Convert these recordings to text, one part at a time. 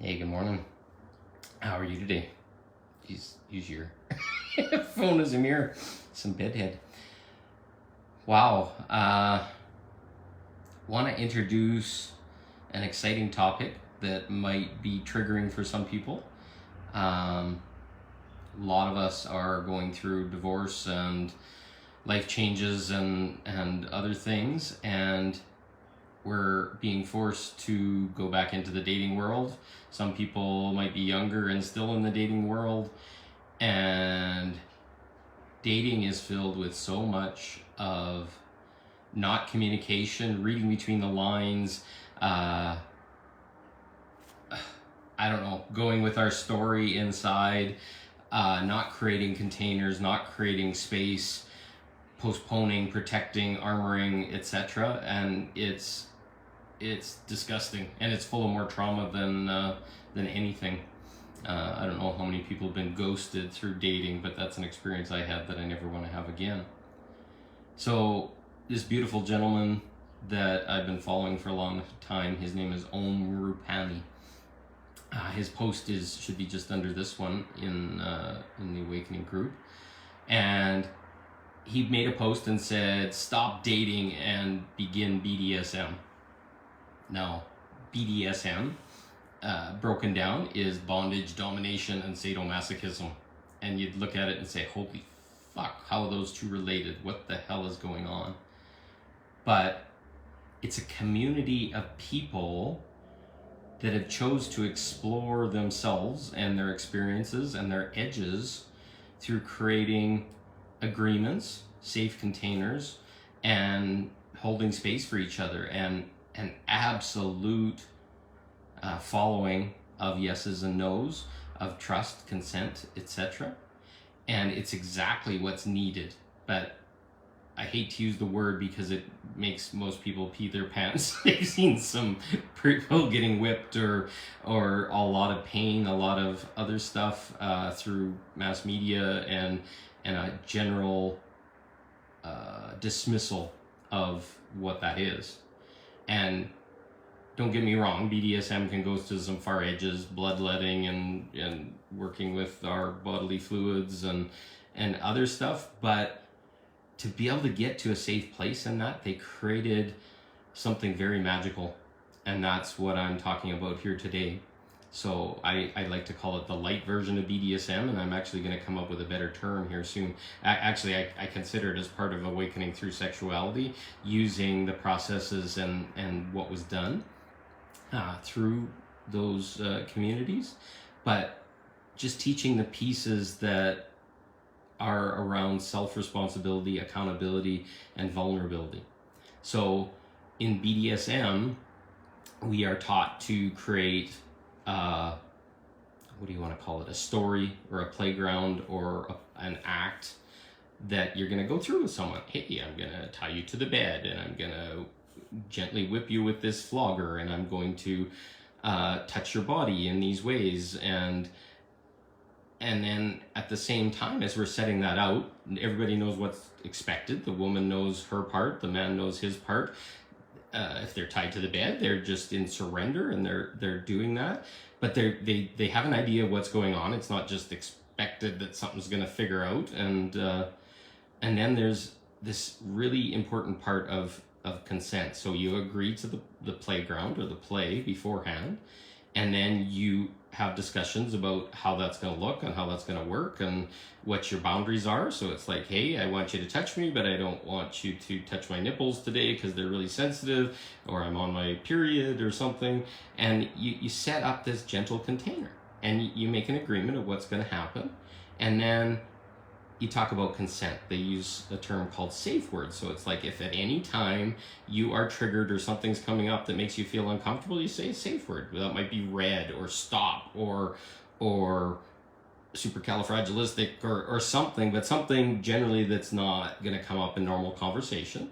Hey, good morning. How are you today? Use your phone as a mirror. Some bedhead. Wow. Want to introduce an exciting topic that might be triggering for some people. A lot of us are going through divorce and life changes and other things, and we're being forced to go back into the dating world. Some people might be younger and still in the dating world, and dating is filled with so much of not communication, reading between the lines, I don't know, going with our story inside, not creating containers, not creating space, postponing, protecting, armoring, etc. And it's disgusting, and it's full of more trauma than anything. I don't know how many people have been ghosted through dating, but that's an experience I had that I never want to have again. So this beautiful gentleman that I've been following for a long time, his name is Om Rupani. His post should be just under this one in the Awakening group, and he made a post and said, "Stop dating and begin BDSM." Now, BDSM, broken down, is bondage, domination, and sadomasochism. And you'd look at it and say, holy fuck, how are those two related? What the hell is going on? But it's a community of people that have chose to explore themselves and their experiences and their edges through creating agreements, safe containers, and holding space for each other, and an absolute following of yeses and nos, of trust, consent, etc. And it's exactly what's needed. But I hate to use the word because it makes most people pee their pants. They've seen some people getting whipped or a lot of pain, a lot of other stuff through mass media, and a general dismissal of what that is. And don't get me wrong, BDSM can go to some far edges, bloodletting and working with our bodily fluids and other stuff. But to be able to get to a safe place in that, they created something very magical. And that's what I'm talking about here today. So I like to call it the light version of BDSM, and I'm actually going to come up with a better term here soon. I consider it as part of awakening through sexuality, using the processes and what was done through those communities, but just teaching the pieces that are around self-responsibility, accountability, and vulnerability. So in BDSM, we are taught to create what do you want to call it, a story or a playground or an act that you're going to go through with someone. Hey, I'm going to tie you to the bed, and I'm going to gently whip you with this flogger, and I'm going to touch your body in these ways. And then at the same time, as we're setting that out, everybody knows what's expected. The woman knows her part, the man knows his part. If they're tied to the bed, they're just in surrender, and they're doing that. But they have an idea of what's going on. It's not just expected that something's going to figure out. And then there's this really important part of consent. So you agree to the playground or the play beforehand, and then you have discussions about how that's going to look and how that's going to work and what your boundaries are. So it's like, hey, I want you to touch me, but I don't want you to touch my nipples today because they're really sensitive, or I'm on my period or something. And you set up this gentle container, and you make an agreement of what's going to happen. And then you talk about consent. They use a term called safe words. So it's like, if at any time you are triggered or something's coming up that makes you feel uncomfortable, you say a safe word. That might be red or stop or supercalifragilistic or something, but something generally that's not going to come up in normal conversation.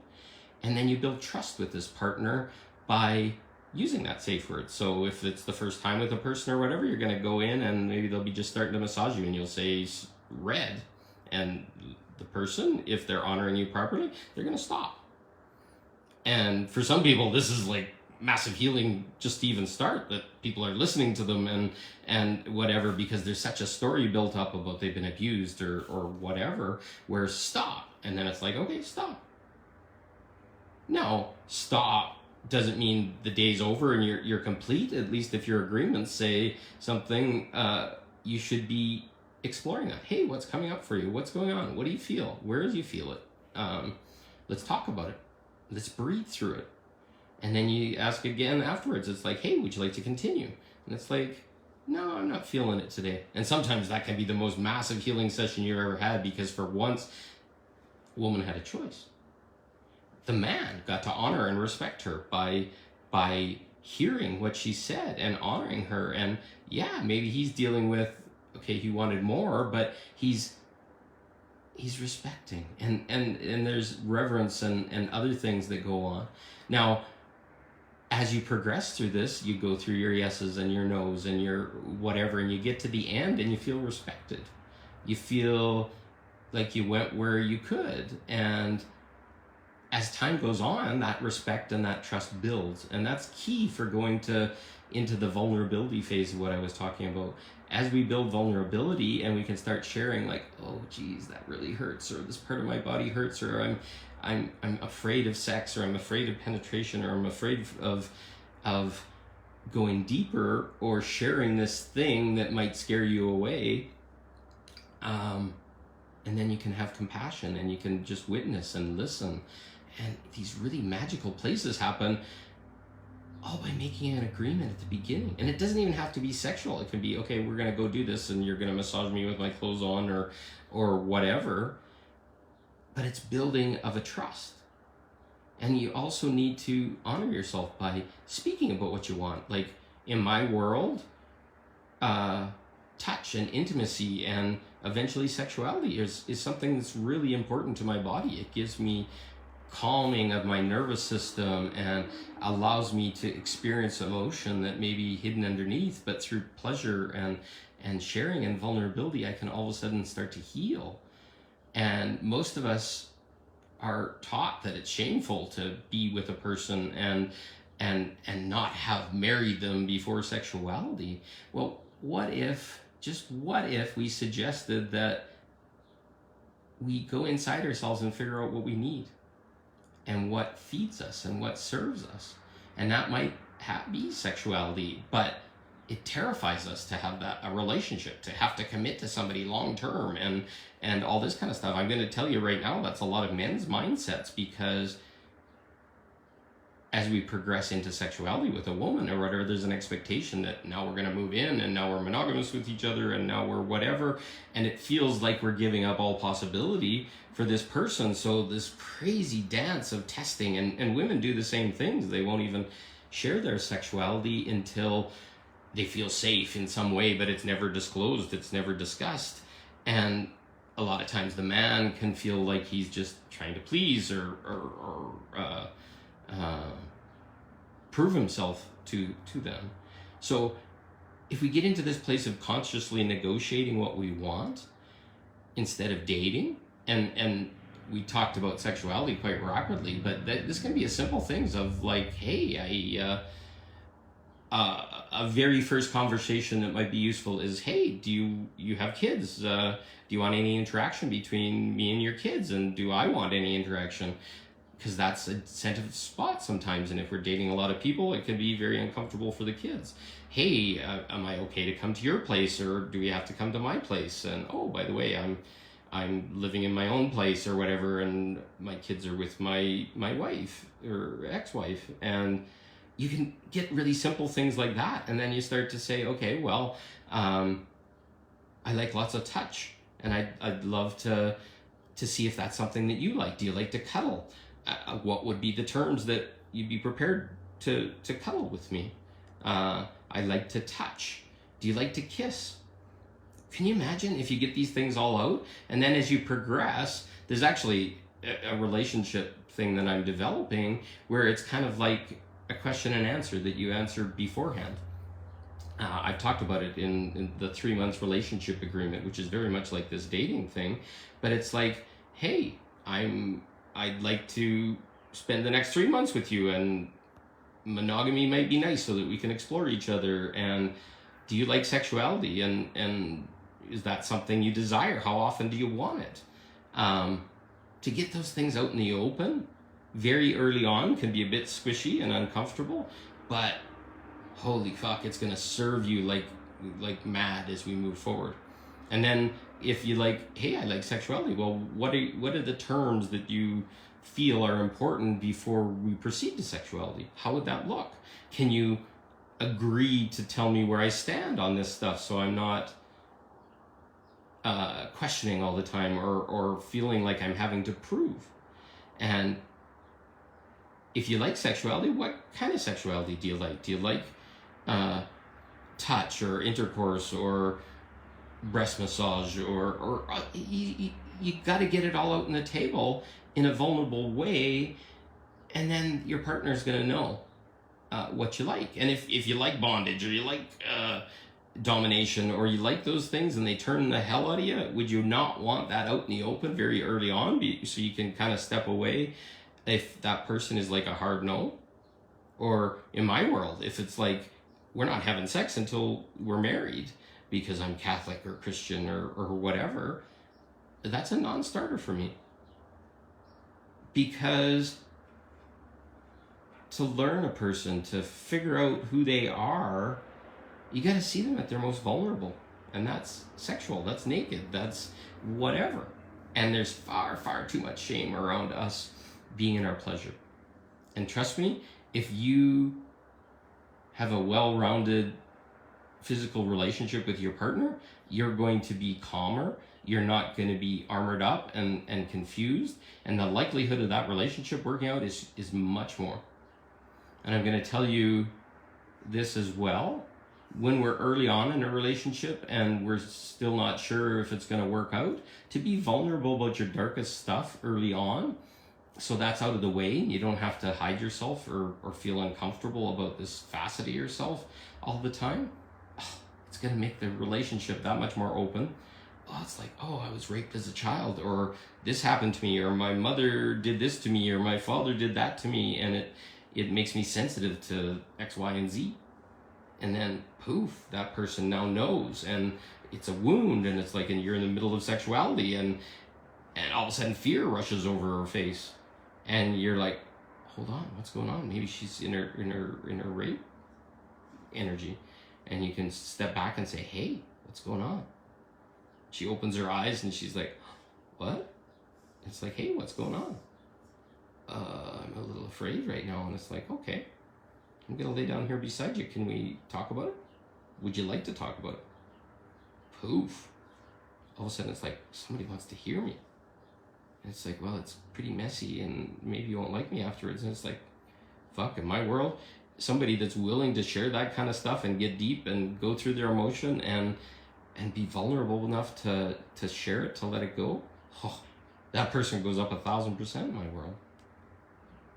And then you build trust with this partner by using that safe word. So if it's the first time with a person or whatever, you're going to go in and maybe they'll be just starting to massage you, and you'll say red. And the person, if they're honoring you properly, they're going to stop. And for some people, this is like massive healing just to even start, that people are listening to them and whatever, because there's such a story built up about they've been abused or whatever, where stop. And then it's like, okay, stop. No, stop doesn't mean the day's over and you're complete. At least if your agreements say something, you should be exploring that. Hey, what's coming up for you? What's going on? What do you feel? Where do you feel it? Let's talk about it. Let's breathe through it. And then you ask again afterwards. It's like, hey, would you like to continue? And it's like, no, I'm not feeling it today. And sometimes that can be the most massive healing session you've ever had, because for once, a woman had a choice. The man got to honor and respect her by hearing what she said and honoring her. And yeah, maybe he's dealing with, okay, he wanted more, but he's respecting, and there's reverence and other things that go on. Now, as you progress through this, you go through your yeses and your nos and your whatever, and you get to the end and you feel respected. You feel like you went where you could. And as time goes on, that respect and that trust builds. And that's key for going into the vulnerability phase of what I was talking about. As we build vulnerability and we can start sharing, like, oh geez, that really hurts, or this part of my body hurts, or I'm afraid of sex, or I'm afraid of penetration, or I'm afraid of going deeper, or sharing this thing that might scare you away. And then you can have compassion and you can just witness and listen. And these really magical places happen all by making an agreement at the beginning. And it doesn't even have to be sexual. It can be, okay, we're going to go do this and you're going to massage me with my clothes on, or whatever. But it's building of a trust. And you also need to honor yourself by speaking about what you want. Like in my world, touch and intimacy and eventually sexuality is something that's really important to my body. It gives me calming of my nervous system and allows me to experience emotion that may be hidden underneath, but through pleasure and sharing and vulnerability, I can all of a sudden start to heal. And most of us are taught that it's shameful to be with a person and not have married them before sexuality. Well, what if we suggested that we go inside ourselves and figure out what we need and what feeds us and what serves us? And that might be sexuality, but it terrifies us to have a relationship, to have to commit to somebody long term and all this kind of stuff. I'm going to tell you right now, that's a lot of men's mindsets, because as we progress into sexuality with a woman or whatever, there's an expectation that now we're going to move in and now we're monogamous with each other and now we're whatever. And it feels like we're giving up all possibility for this person. So this crazy dance of testing, and women do the same things. They won't even share their sexuality until they feel safe in some way, but it's never disclosed. It's never discussed. And a lot of times the man can feel like he's just trying to please or prove himself to them. So if we get into this place of consciously negotiating what we want instead of dating, and we talked about sexuality quite rapidly, but this can be a simple things of like, hey, a very first conversation that might be useful is, hey, do you have kids? Do you want any interaction between me and your kids? And do I want any interaction? Because that's a sensitive spot sometimes. And if we're dating a lot of people, it can be very uncomfortable for the kids. Hey, am I okay to come to your place, or do we have to come to my place? And oh, by the way, I'm living in my own place or whatever, and my kids are with my wife or ex-wife. And you can get really simple things like that. And then you start to say, okay, well, I like lots of touch, and I'd love to see if that's something that you like. Do you like to cuddle? What would be the terms that you'd be prepared to cuddle with me? I like to touch. Do you like to kiss? Can you imagine if you get these things all out? And then as you progress, there's actually a relationship thing that I'm developing where it's kind of like a question and answer that you answer beforehand. I've talked about it in the 3 months relationship agreement, which is very much like this dating thing, but it's like, hey, I'd like to spend the next 3 months with you, and monogamy might be nice so that we can explore each other. And do you like sexuality? And is that something you desire? How often do you want it? To get those things out in the open very early on can be a bit squishy and uncomfortable, but holy fuck, it's going to serve you like mad as we move forward. And then if you like, hey, I like sexuality, well, what are the terms that you feel are important before we proceed to sexuality? How would that look? Can you agree to tell me where I stand on this stuff so I'm not questioning all the time or feeling like I'm having to prove? And if you like sexuality, what kind of sexuality do you like? Do you like touch or intercourse or breast massage, or you got to get it all out on the table in a vulnerable way, and then your partner's going to know what you like. And if you like bondage, or you like domination, or you like those things and they turn the hell out of you, would you not want that out in the open very early on, so you can kind of step away if that person is like a hard no? Or in my world, if it's like, we're not having sex until we're married because I'm Catholic or Christian or whatever, that's a non-starter for me. Because to learn a person, to figure out who they are, you got to see them at their most vulnerable. And that's sexual, that's naked, that's whatever. And there's far, far too much shame around us being in our pleasure. And trust me, if you have a well-rounded physical relationship with your partner, you're going to be calmer. You're not going to be armored up and confused. And the likelihood of that relationship working out is much more. And I'm going to tell you this as well. When we're early on in a relationship and we're still not sure if it's going to work out, to be vulnerable about your darkest stuff early on, so that's out of the way, and you don't have to hide yourself or feel uncomfortable about this facet of yourself all the time. It's going to make the relationship that much more open. It's like, I was raped as a child, or this happened to me, or my mother did this to me, or my father did that to me, and it makes me sensitive to X, Y, and Z. And then poof, that person now knows, and it's a wound, and it's like, and you're in the middle of sexuality, and all of a sudden fear rushes over her face, and you're like, hold on, what's going on? Maybe she's in her rape energy. And you can step back and say, hey, what's going on? She opens her eyes and she's like, what? It's like, hey, what's going on? I'm a little afraid right now. And it's like, okay, I'm going to lay down here beside you. Can we talk about it? Would you like to talk about it? Poof. All of a sudden it's like, somebody wants to hear me. And it's like, well, it's pretty messy and maybe you won't like me afterwards. And it's like, fuck, in my world, somebody that's willing to share that kind of stuff and get deep and go through their emotion and be vulnerable enough to share it, to let it go, that person goes up 1,000% in my world.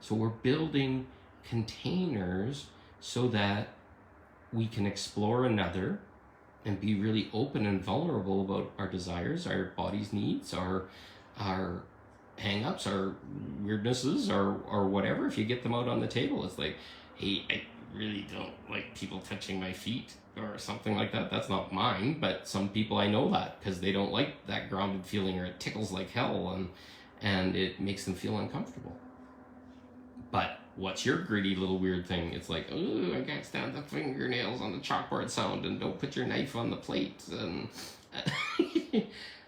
So we're building containers so that we can explore another and be really open and vulnerable about our desires, our body's needs, our hang-ups, our weirdnesses, or whatever. If you get them out on the table, it's like, hey, I really don't like people touching my feet or something like that. That's not mine, but some people I know that because they don't like that grounded feeling, or it tickles like hell and it makes them feel uncomfortable. But what's your gritty little weird thing? It's like, I can't stand the fingernails on the chalkboard sound, and don't put your knife on the plate. And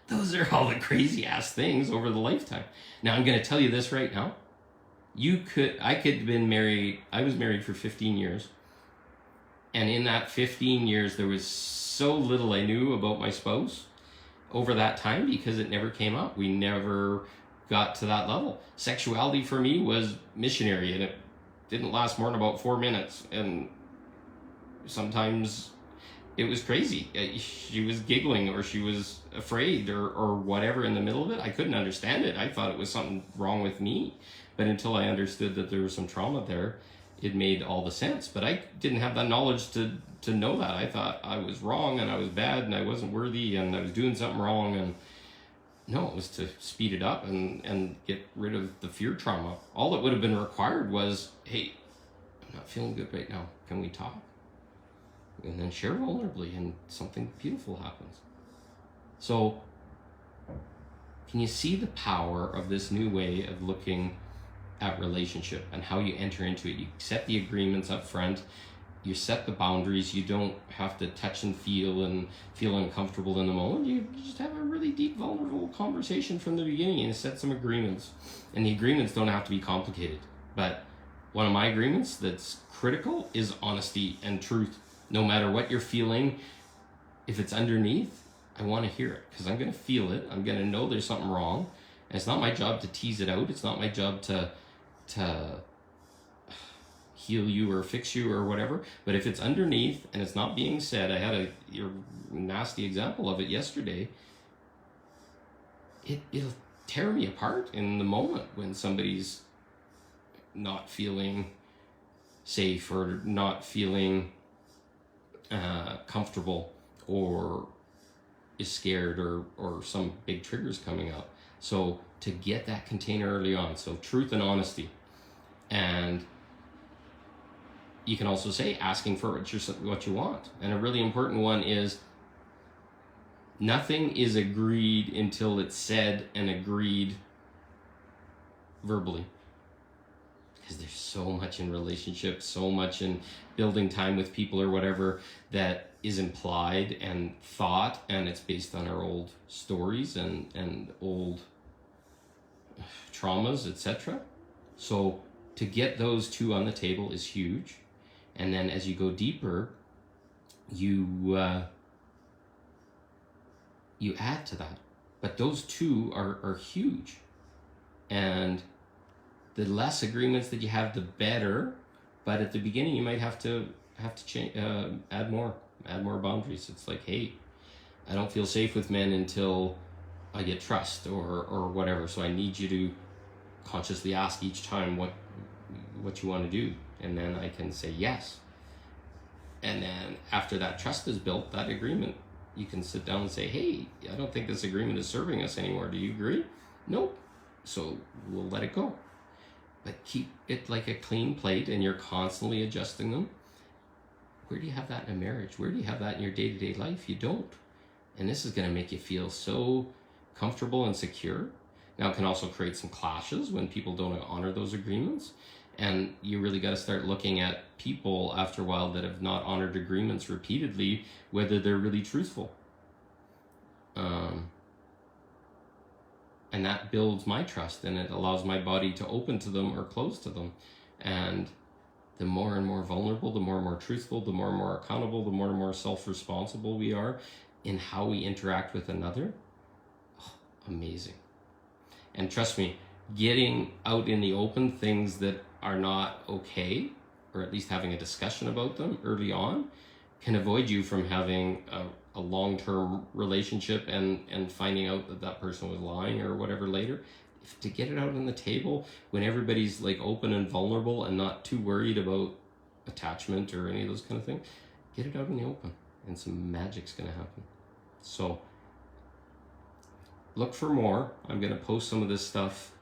those are all the crazy ass things over the lifetime. Now I'm going to tell you this right now. I could have been married. I was married for 15 years. And in that 15 years, there was so little I knew about my spouse over that time because it never came up. We never got to that level. Sexuality for me was missionary, and it didn't last more than about 4 minutes. And sometimes it was crazy. She was giggling, or she was afraid, or whatever in the middle of it. I couldn't understand it. I thought it was something wrong with me. But until I understood that there was some trauma there, it made all the sense. But I didn't have that knowledge to know that. I thought I was wrong and I was bad and I wasn't worthy and I was doing something wrong. And no, it was to speed it up and get rid of the fear trauma. All that would have been required was, hey, I'm not feeling good right now. Can we talk? And then share vulnerably, and something beautiful happens. So, can you see the power of this new way of looking at relationship and how you enter into it? You set the agreements up front. You set the boundaries. You don't have to touch and feel uncomfortable in the moment. You just have a really deep, vulnerable conversation from the beginning and set some agreements. And the agreements don't have to be complicated. But one of my agreements that's critical is honesty and truth. No matter what you're feeling, if it's underneath, I want to hear it, because I'm going to feel it. I'm going to know there's something wrong. And it's not my job to tease it out. It's not my job to heal you or fix you or whatever. But if it's underneath and it's not being said, I had a nasty example of it yesterday. It'll tear me apart in the moment when somebody's not feeling safe or not feeling comfortable, or is scared, or some big triggers coming up. So to get that container early on, so truth and honesty. And you can also say asking for what you want. And a really important one is nothing is agreed until it's said and agreed verbally. Because there's so much in relationships, so much in building time with people or whatever that is implied and thought, and it's based on our old stories and old traumas, etc. So to get those two on the table is huge. And then as you go deeper, you add to that. But those two are huge. And the less agreements that you have, the better. But at the beginning, you might have to change, add more boundaries. It's like, hey, I don't feel safe with men until I get trust or whatever. So I need you to consciously ask each time what you want to do, and then I can say yes. And then after that trust is built, that agreement, you can sit down and say, hey, I don't think this agreement is serving us anymore. Do you agree? Nope. So we'll let it go. But keep it like a clean plate, and you're constantly adjusting them. Where do you have that in a marriage? Where do you have that in your day-to-day life? You don't. And this is going to make you feel so comfortable and secure. Now, it can also create some clashes when people don't honor those agreements. And you really got to start looking at people after a while that have not honored agreements repeatedly, whether they're really truthful. And that builds my trust, and it allows my body to open to them or close to them. And the more and more vulnerable, the more and more truthful, the more and more accountable, the more and more self-responsible we are in how we interact with another. Oh, amazing. And trust me, getting out in the open things that are not okay, or at least having a discussion about them early on, can avoid you from having a long-term relationship and finding out that person was lying or whatever later. To get it out on the table when everybody's like open and vulnerable and not too worried about attachment or any of those kind of things, get it out in the open and some magic's gonna happen. So look for more. I'm gonna post some of this stuff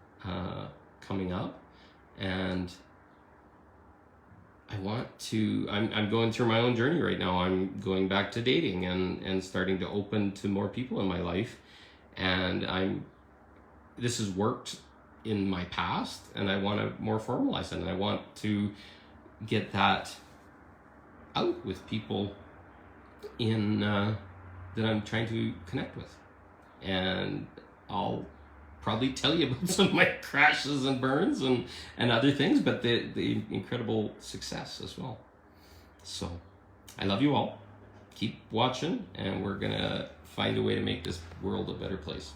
coming up, and I'm going through my own journey right now. I'm going back to dating and starting to open to more people in my life, and this has worked in my past, and I want to more formalize it, and I want to get that out with people that I'm trying to connect with. And I'll probably tell you about some of my crashes and burns and other things, but the incredible success as well. So I love you all. Keep watching, and we're gonna find a way to make this world a better place.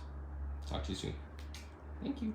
Talk to you soon. Thank you.